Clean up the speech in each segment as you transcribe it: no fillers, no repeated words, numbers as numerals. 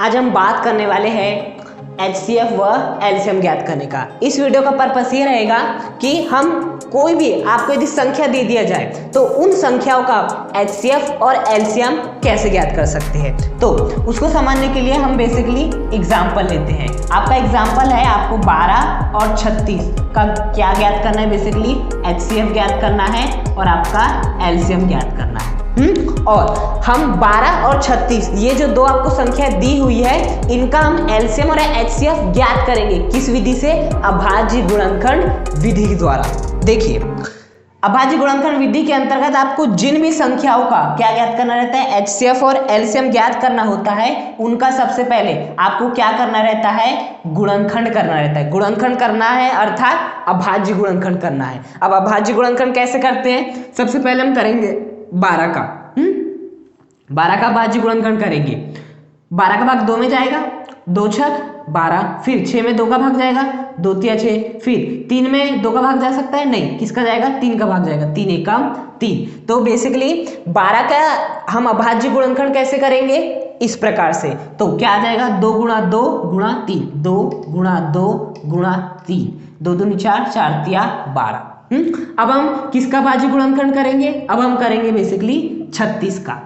आज हम बात करने वाले हैं HCF व एलसीएम ज्ञात करने का। इस वीडियो का पर्पस ये रहेगा कि हम कोई भी आपको यदि संख्या दे दिया जाए तो उन संख्याओं का HCF और एलसीएम कैसे ज्ञात कर सकते हैं। तो उसको समझने के लिए हम बेसिकली एग्जाम्पल लेते हैं। आपका एग्जाम्पल है, आपको 12 और 36 का क्या ज्ञात करना है, बेसिकली HCF ज्ञात करना है और आपका एलसीएम ज्ञात करना है। और हम 12 और 36 ये जो दो आपको संख्या दी हुई है, इनका हम एलसीएम और एचसीएफ ज्ञात करेंगे। किस विधि से? अभाज्य गुणनखंड विधि के द्वारा। देखिए, अभाज्य गुणनखंड विधि के अंतर्गत आपको जिन भी संख्याओं का क्या ज्ञात करना रहता है, एचसीएफ और एलसीएम ज्ञात करना होता है, उनका सबसे पहले आपको क्या करना रहता है, गुणनखंड करना रहता है। गुणनखंड करना है अर्थात अभाज्य गुणनखंड करना है। अब अभाज्य गुणनखंड कैसे करते हैं? सबसे पहले हम करेंगे 12 का 12 का अभाज्य गुणनखंड करेंगे। 12 का भाग 2 में जाएगा, 2 छक 12, फिर 6 में 2 का भाग जाएगा, 2 तिया 6, फिर 3 में 2 का भाग जा सकता है, नहीं, किसका जाएगा, 3 का भाग जाएगा, 3 एकम 3। तो बेसिकली 12 का हम अभाज्य गुणनखंड कैसे करेंगे, इस प्रकार से। तो क्या आ जाएगा, 2 गुणा 2 गुणा 3, 2 गुणा 2 गुणा 3, 2 दूनी 4, 4 तिया 12। अब हम किसका अभाज्य गुणनखंड करेंगे? अब हम करेंगे बेसिकली 36 का।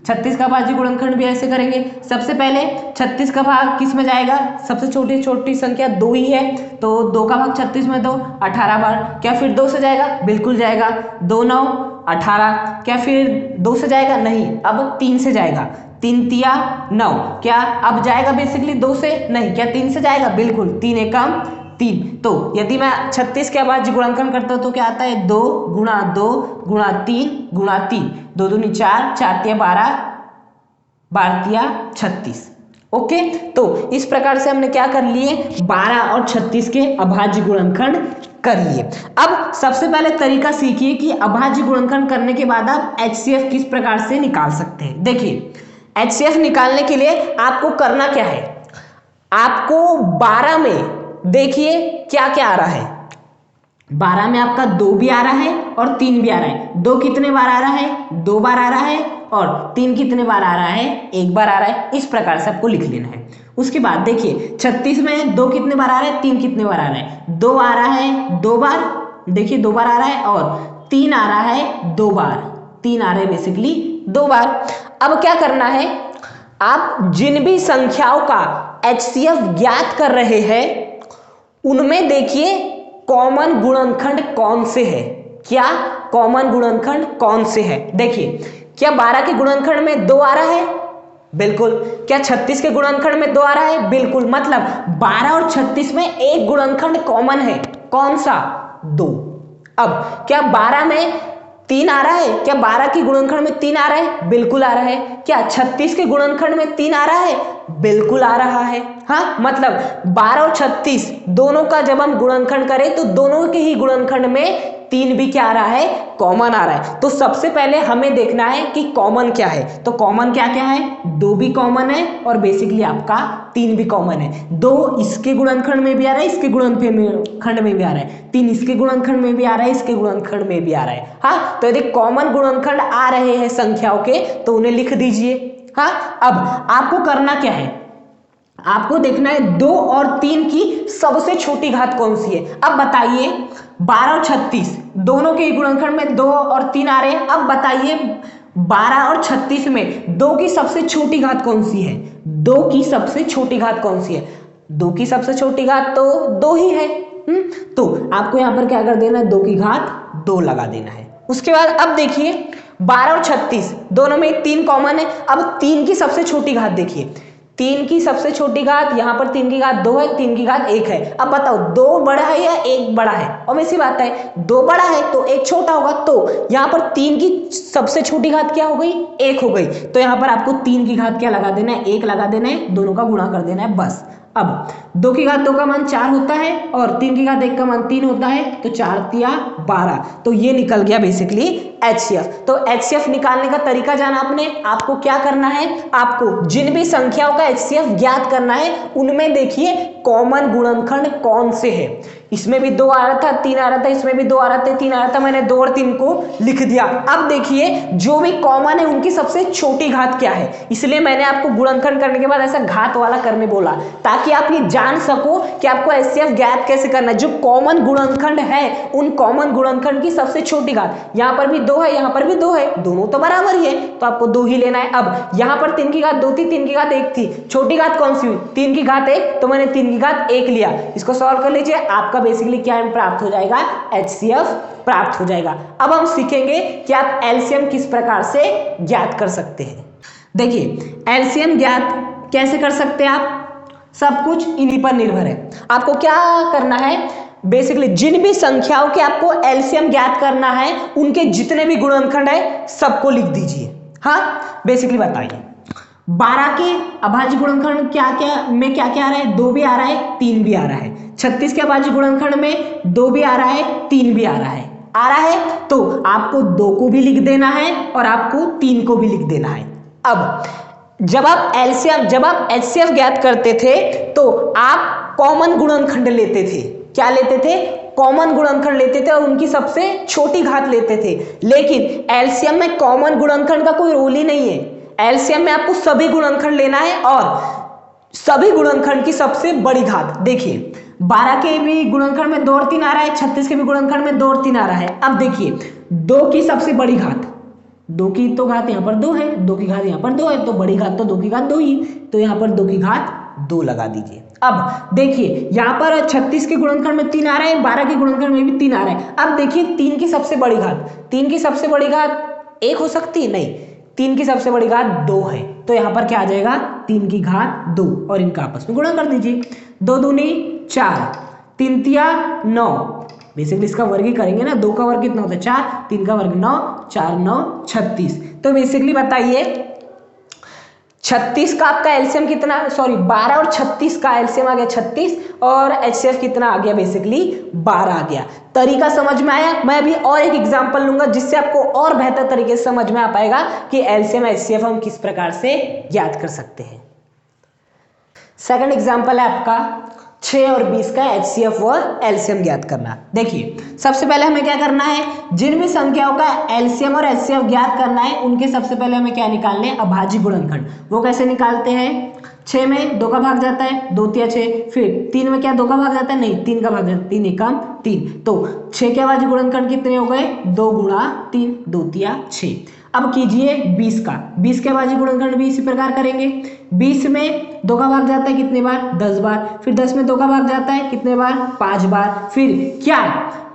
36 का अभाज्य गुणनखंड भी ऐसे करेंगे। सबसे पहले 36 का भाग किस में जाएगा? सबसे छोटी संख्या 2 ही है, तो 2 का भाग 36 में 2, 18 बार। क्या फिर 2 से जाएगा? बिल्कुल जाएगा। 2 9 18। क्या फिर 2 से जाएगा? नहीं, अब 3 से जाएगा। 3 तिया 9। क्या अब जाएगा बेसिकली 2 से? नहीं। क्या 3 से जाएगा? बिल्कुल। 3 एकम 3। तो यदि मैं 36 के अभाज्य गुणनखंड करता हूं तो क्या आता है, 2 गुणा 2 गुणा 3 गुणा 3, 2 दूनी 4, 4 तिया 12, 12 तिया 36। ओके, तो इस प्रकार से हमने क्या कर लिए, 12 और 36 के अभाज्य गुणनखंड कर लिए। अब सबसे पहले तरीका सीखिए कि अभाज्य गुणनखंड करने के बाद आप HCF किस प्रकार से निकाल सकते हैं। देखिए, HCF निकालने के लिए आपको करना क्या है, आपको 12 में देखिए क्या क्या आ रहा है। 12 में आपका 2 भी आ रहा है और 3 भी आ रहा है। 2 कितने बार आ रहा है? 2 बार आ रहा है। और 3 कितने बार आ रहा है? 1 बार आ रहा है। इस प्रकार से आपको लिख लेना है। उसके बाद देखिए, 36 में 2 कितने बार आ रहा है, 3 कितने बार आ रहा है? 2 आ रहा है 2 बार, देखिए 2 बार आ रहा है, और 3 आ रहा है 2 बार। 3 आ रहे हैं बेसिकली 2 बार। अब क्या करना है, आप जिन भी संख्याओं का HCF ज्ञात कर रहे हैं उनमें देखिए कॉमन गुणनखंड कौन से है। क्या कॉमन गुणनखंड कौन से है? देखिए, क्या 12 के गुणनखंड में 2 आ रहा है? बिल्कुल। क्या 36 के गुणनखंड में 2 आ रहा है? बिल्कुल। मतलब 12 और 36 में एक गुणनखंड कॉमन है। कौन सा? 2। अब क्या 12 में 3 आ रहा है? क्या 12 के गुणनखंड में 3 आ रहा है? बिल्कुल आ रहा है। क्या 36 के गुणनखंड में 3 आ रहा है? बिल्कुल आ रहा है। हाँ, मतलब 12 और 36 दोनों का जब हम गुणनखंड करें तो दोनों के ही गुणनखंड में 3 भी क्या आ रहा है, कॉमन आ रहा है। तो सबसे पहले हमें देखना है कि कॉमन क्या है। तो कॉमन क्या क्या है? 2 भी कॉमन है और बेसिकली आपका 3 भी कॉमन है। 2 इसके गुणनखंड में भी आ रहा है, इसके गुणनखंड में भी आ रहा है। 3 इसके गुणनखंड में भी आ रहा है, इसके गुणनखंड में भी आ रहा है। हाँ, तो यदि कॉमन गुणनखंड आ रहे हैं संख्याओं के तो उन्हें लिख दीजिए। हाँ, अब आपको करना क्या है, आपको देखना है 2 और 3 की सबसे छोटी घात कौन सी है। अब बताइए, 12 और 36 दोनों के गुणनखंड में 2 और 3 आ रहे हैं। अब बताइए 12 और 36 में 2 की सबसे छोटी घात कौन सी है? 2 की सबसे छोटी घात कौन सी है? 2 की सबसे छोटी घात तो 2 ही है। तो आपको यहां पर क्या कर देना है, 2 की घात 2 लगा देना है। उसके बाद अब देखिए 12 और 36 दोनों में 3 कॉमन है। अब 3 की सबसे छोटी घात देखिए, 3 की सबसे छोटी घात, यहां पर 3 की घात 2 है, 3 की घात 1 है। अब बताओ 2 बड़ा है या 1 बड़ा है? और ऐसी बात है, 2 बड़ा है तो 1 छोटा होगा। तो यहां पर 3 की सबसे छोटी घात क्या हो गई? 1 हो गई। तो यहां पर आपको 3 की घात क्या लगा देना है? 1 लगा देना है, दोनों का गुणा कर देना है, बस। अब 2 की घात 2 का मान 4 होता है और 3 की घात 1 का मान 3 होता है, तो 4 तिया 12। तो ये निकल गया बेसिकली HCF। तो HCF निकालने का तरीका जाना आपने, आपको क्या करना है, आपको जिन भी संख्याओं का HCF ज्ञात करना है उनमें देखिए कॉमन गुणनखंड कौन से है। इसमें भी 2 आ रहा था, 3 आ रहा था, इसमें भी 2 आ रहा था, 3 आ रहा था, मैंने 2 और 3 को लिख दिया। अब देखिए जो भी कॉमन है उनकी सबसे छोटी घात क्या है, इसलिए मैंने आपको गुणनखंड करने के बाद ऐसा घात वाला करने बोला, ताकि आप ये जान सको कि आपको HCF ज्ञात कैसे करना है। जो कॉमन गुणनखंड है उन कॉमन गुणनखंड की सबसे छोटी घात, यहाँ पर भी 2 है, यहाँ पर भी 2 है, दोनों तो बराबर ही है, तो आपको 2 ही लेना है। अब यहाँ पर 3 की घात 2 थी, 3 की घात 1 थी, छोटी घात कौन सी हुई, 3 की घात 1, तो मैंने 3 की घात 1 लिया। इसको सॉल्व कर लीजिए, आपका बेसिकली क्या प्राप्त हो जाएगा, HCF प्राप्त हो जाएगा। अब हम सीखेंगे कि आप LCM किस प्रकार से ज्ञात कर सकते हैं। देखिए LCM ज्ञात कैसे कर सकते हैं आप, सब कुछ इन्हीं पर निर्भर है। आपको क्या करना है, बेसिकली जिन भी संख्याओं के आपको LCM ज्ञात करना है उनके जितने भी गुणनखंड है सबको लिख दीजिए। हाँ बेसिकली बताइए 12 के अभाज्य गुणनखंड क्या क्या आ रहा है, 2 भी आ रहा है, 3 भी आ रहा है। 36 के अभाज्य गुणनखंड में 2 भी आ रहा है, 3 भी आ रहा है, तो आपको 2 को भी लिख देना है और आपको 3 को भी लिख देना है। अब जब आप HCF ज्ञात करते थे तो आप कॉमन गुणनखंड लेते थे, क्या लेते थे, कॉमन गुणनखंड लेते थे और उनकी सबसे छोटी घात लेते थे। लेकिन LCM में कॉमन गुणनखंड का कोई रोल ही नहीं है, LCM में आपको सभी गुणनखंड लेना है और सभी गुणनखंड की सबसे बड़ी घात। देखिए 12 के भी गुणनखंड में 2 और 3 आ रहा है, 36 के भी गुणनखंड में 2 और 3 आ रहा है। अब देखिए 2 की सबसे बड़ी घात, 2 की तो घात यहाँ पर 2 है, 2 की घात यहाँ पर 2 है, तो बड़ी घात तो 2 की घात 2 ही, तो यहाँ पर 2 की घात 2 लगा दीजिए। अब देखिए यहाँ पर 36 के गुणनखंड में 3 आ रहा है, 12 के गुणनखंड में भी 3 आ रहा है। अब देखिए 3 की सबसे बड़ी घात, 3 की सबसे बड़ी घात 1 हो सकती है, नहीं, 3 की सबसे बड़ी घात 2 है, तो यहाँ पर क्या आ जाएगा, 3 की घात 2 और इनका आपस में गुणा कर दीजिए। 2 दूनी 4, 3 तिया 9, बेसिकली इसका वर्ग ही करेंगे ना, 2 का वर्ग कितना होता है 4, 3 का वर्ग 9, 4 9 36। तो बेसिकली बताइए 36 का आपका LCM कितना, सॉरी 12 और 36 का LCM आ गया 36 और HCF कितना आ गया, बेसिकली 12 आ गया। तरीका समझ में आया। मैं अभी और एक एग्जांपल लूंगा जिससे आपको और बेहतर तरीके से समझ में आ पाएगा कि LCM HCF हम किस प्रकार से ज्ञात कर सकते हैं। सेकंड एग्जांपल है आपका 6 और 20 का HCF व LCM ज्ञात करना। देखिए सबसे पहले हमें क्या करना है, जिन भी संख्याओं का LCM और HCF ज्ञात करना है उनके सबसे पहले हमें क्या निकालने हैं, अभाज्य गुणनखंड। वो कैसे निकालते हैं, 6 में 2 का भाग जाता है, 2 तिया 6, फिर 3 में क्या 2 का भाग जाता है, नहीं 3 का भाग जाता है, 3 एकम 3, तो 6 के अभाज्य गुणनखंड कितने हो गए, 2 गुणा 3, 2 तिया 6। अब कीजिए 20 का, 20 के अभाज्य गुणनखंड भी इसी प्रकार करेंगे। 20 में 2 का भाग जाता है कितने बार, 10 बार, फिर 10 में 2 का भाग जाता है कितने बार, 5 बार, फिर क्या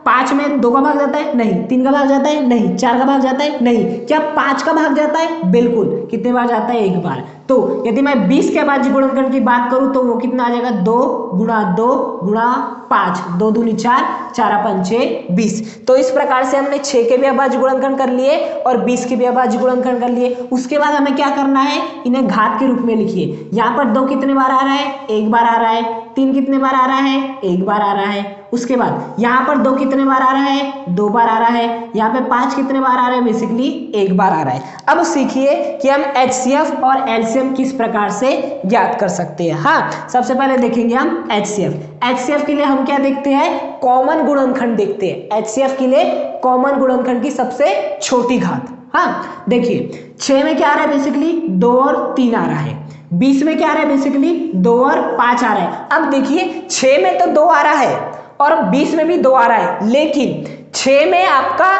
5 में 2 का भाग जाता है, नहीं, 3 का भाग जाता है, नहीं, 4 का भाग जाता है, नहीं, क्या 5 का भाग जाता है, बिल्कुल, कितने बार जाता है, 1 बार। तो यदि मैं 20 के अभाज्य गुणनखंड की बात करूं तो वो कितना आ जाएगा, 2 गुणा 2 गुणा 5, 2 दूनी 4, 4 5 20। तो इस प्रकार से हमने 6 के भी अभाज्य गुणनखंड कर लिए और 20 के भी अभाज्य गुणनखंड कर लिए। उसके बाद हमें क्या करना है, इन्हें घात के रूप में लिखिए। यहाँ पर 2 कितने बार आ रहा है, 1 बार आ रहा है, 3 कितने बार आ रहा है, 1 बार आ रहा है। उसके बाद यहाँ पर 2 कितने बार आ रहा है, 2 बार आ रहा है, यहाँ पे 5 कितने बार आ रहा है, बेसिकली 1 बार आ रहा है। अब सीखिए कि हम HCF और LCM किस प्रकार से ज्ञात कर सकते हैं। हाँ सबसे पहले देखेंगे हम HCF के लिए हम क्या देखते हैं, कॉमन गुणनखंड देखते हैं। HCF के लिए कॉमन गुणनखंड की सबसे छोटी घात। हाँ देखिए 6 में क्या आ रहा है, बेसिकली 2 और 3 आ रहा है। 20 में क्या आ रहा है, बेसिकली 2 और 5 आ रहा है। अब देखिए 6 में तो 2 आ रहा है और 20 में भी 2 आ रहा है, लेकिन 6 में आपका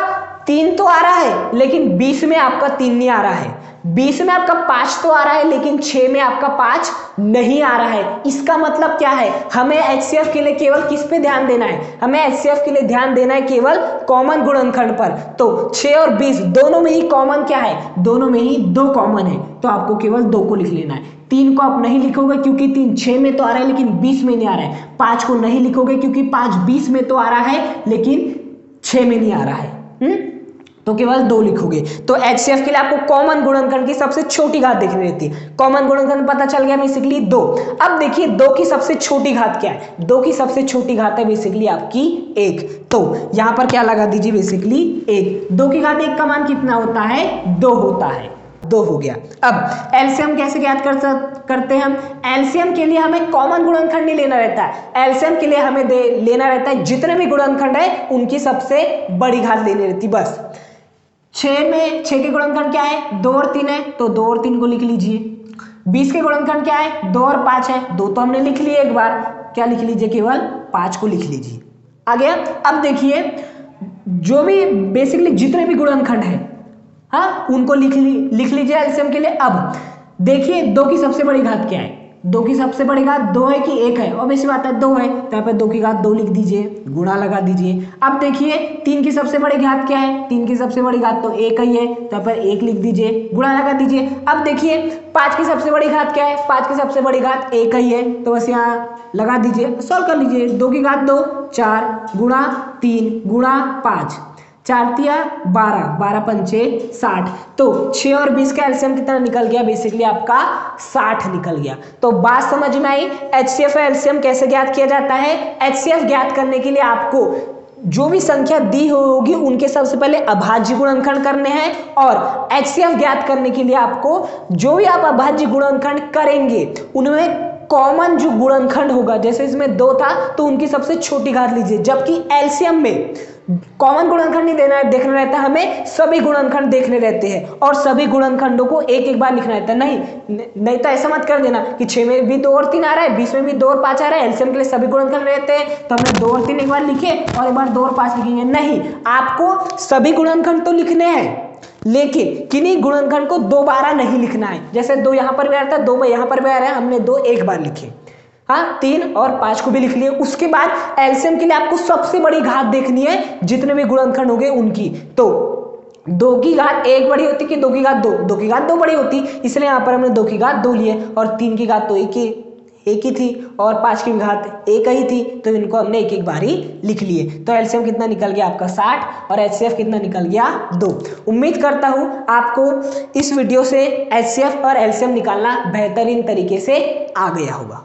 3 तो आ रहा है लेकिन 20 में आपका 3 नहीं आ रहा है। 20 में आपका 5 तो आ रहा है लेकिन 6 में आपका 5 नहीं आ रहा है। इसका मतलब क्या है, हमें HCF के लिए केवल किस पे ध्यान देना है, हमें HCF के लिए ध्यान देना है केवल कॉमन गुणनखंड पर। तो 6 और 20 दोनों में ही कॉमन क्या है, दोनों में ही 2 कॉमन है, तो आपको केवल 2 को लिख लेना है। 3 को आप नहीं लिखोगे क्योंकि 3 6 में तो आ रहा है लेकिन 20 में नहीं आ रहा है। 5 को नहीं लिखोगे क्योंकि 5 20 में तो आ रहा है लेकिन 6 में नहीं आ रहा है। तो केवल 2 लिखोगे। तो HCF के लिए आपको कॉमन गुणनखंड की सबसे छोटी घात देखनी रहती है। कॉमन गुणनखंड पता चल गया बेसिकली 2। अब देखिए 2 की सबसे छोटी घात क्या है, 2 की सबसे छोटी घात है बेसिकली आपकी 1। तो यहां पर क्या लगा दीजिए, बेसिकली 1। 2 की घात 1 का मान कितना होता है, 2 होता है। 2 हो गया। अब एलसीएम कैसे ज्ञात करते हैं हम? एलसीएम के लिए हमें कॉमन गुणनखंड नहीं लेना रहता है, एलसीएम के लिए हमें लेना रहता है जितने भी गुणनखंड है उनकी सबसे बड़ी घात लेनी रहती बस। 6 के गुणनखंड क्या है? 2 और 3 है, तो 2 और 3 को लिख लीजिए। 20 के गुणनखंड क्या है? 2 और 5 है, 2 तो हमने लिख लिए एक बार, क्या लिख लीजिए? केवल 5 को लिख लीजिए। आ गया। अब देखिए जो भी बेसिकली जितने भी गुणनखंड है, हाँ, उनको लिख लीजिए एलसीएम के लिए। अब देखिए 2 की सबसे बड़ी घात क्या है? 2 की सबसे बड़ी घात 2 है कि 1 है? ऑब्वियस बात है 2 है, तो यहाँ पे 2 की घात 2 लिख दीजिए, गुणा लगा दीजिए। अब देखिए 3 की सबसे बड़ी घात क्या है? 3 की सबसे बड़ी घात तो 1 ही है, तो यहाँ पर 1 लिख दीजिए, गुणा लगा दीजिए। अब देखिए 5 की सबसे बड़ी घात क्या है? 5 की सबसे बड़ी घात 1 ही है, तो बस यहाँ लगा दीजिए, सॉल्व कर लीजिए। 2 की घात 2, 4 गुणा 3 गुणा 5, 4 तिया 12, 12 पंचे 60, तो 6 और 20 का एलसीएम कितना निकल गया? बेसिकली आपका 60 निकल गया। तो बात समझ में आई एचसीएफ एलसीएम कैसे ज्ञात किया जाता है? एचसीएफ ज्ञात करने के लिए आपको जो भी संख्या दी होगी उनके सबसे पहले अभाज्य गुणनखंड करने हैं, और एचसीएफ ज्ञात करने के लिए आपको जो भी आप अभाज्य गुणनखंड करेंगे उनमें कॉमन जो गुणनखंड होगा, जैसे इसमें 2 था तो उनकी सबसे छोटी घात लीजिए, जबकि एलसीएम में कॉमन गुणनखंड नहीं देखना रहता, हमें सभी गुणनखंड देखने रहते हैं और सभी गुणनखंडों को एक एक बार लिखना रहता है। नहीं तो ऐसा मत कर देना कि 6 में भी 2 और 3 आ रहा है, 20 में भी 2 और 5 आ रहा है, एलसीएम के लिए सभी गुणनखंड रहते हैं तो हमने 2 और 3 एक बार लिखे और एक बार 2 और 5 लिखेंगे। नहीं, आपको सभी गुणनखंड तो लिखने हैं, लेकिन किन्हीं गुणनखंड को दोबारा नहीं लिखना है। जैसे 2 यहाँ पर भी आ रहा था, 2 यहाँ पर भी आ रहा है, हमने 2 एक बार लिखे, हाँ, 3 और 5 को भी लिख लिए। उसके बाद एलसीएम के लिए आपको सबसे बड़ी घात देखनी है जितने भी गुणनखंड हो गए उनकी। तो 2 की घात 1 बड़ी होती कि 2 की घात 2? 2 की घात 2 बड़ी होती, इसलिए यहाँ पर हमने 2 की घात 2 लिए, और 3 की घात तो एक ही थी और 5 की घात 1 ही थी, तो इनको हमने एक एक बार ही लिख लिए। तो एलसीएम कितना निकल गया आपका? 60, और एचसीएफ कितना निकल गया? 2। उम्मीद करता हूं आपको इस वीडियो से एचसीएफ और एलसीएम निकालना बेहतरीन तरीके से आ गया होगा।